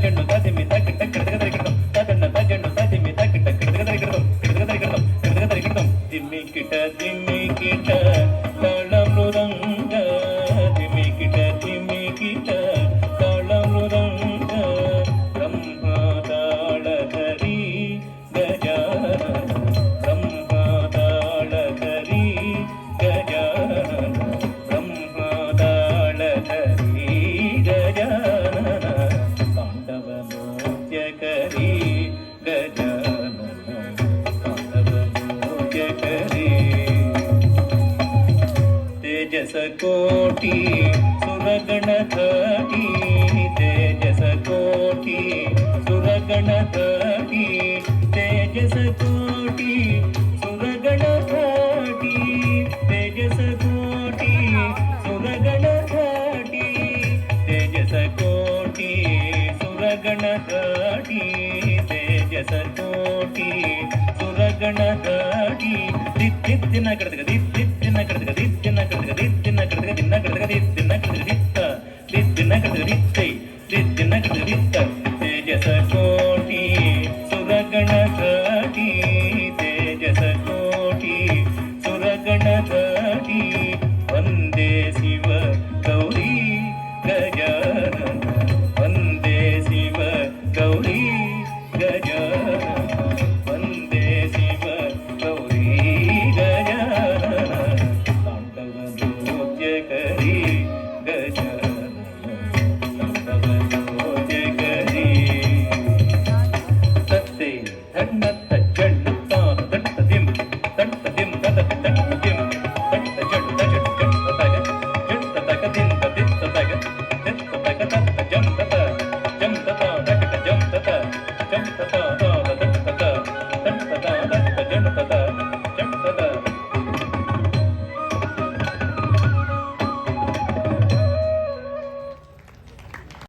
ತಾಜಣ್ಣು ತಾಜಿಮಿ ತಾಕಿಟ್ಟ ಕಿಡದಗದರಿಗಿಡದಂ ತಾಜಣ್ಣ ತಾಜಣ್ಣು ತಾಜಿಮಿ ತಾಕಿಟ್ಟ ಕಿಡದಗದರಿಗಿಡದಂ ಕಿಡದಗದರಿಗಿಡದಂ ಕಿಡದಗದರಿಗಿಡದಂ ದಿಮ್ಮಿ ಕಿಟ ತಾಳ ಮೃದಂಗ ದಿಮ್ಮಿ ಕಿಟ ತಾಳ ಮೃದಂಗ ಬ್ರಹ್ಮ ತಾಳಧರಿ ಗಜಾನನ ಬ್ರಹ್ಮ ತಾಳಧರಿ ಗಜಾನನ ಬ್ರಹ್ಮ ತಾಳಧರಿ ಗಜಾನನ ತಾಂಡವ ನೃತ್ಯಕರಿ ಗಜಾನನ ತಾಂಡವ ನೃತ್ಯಕರಿ तेजस कोटि सुरगणधारी तेजस कोटि सुरगणधारी तेजस कोटि सुरगणधारी तेजस कोटि सुरगणधारी तेजस कोटि सुरगणधारी तेजस कोटि सुरगणधारी दित्तिन कड़दग दित्तिन कड़दग दित्तिन कड़दग दित्तिन कड़दग दिन्न कड़दग दित्तिन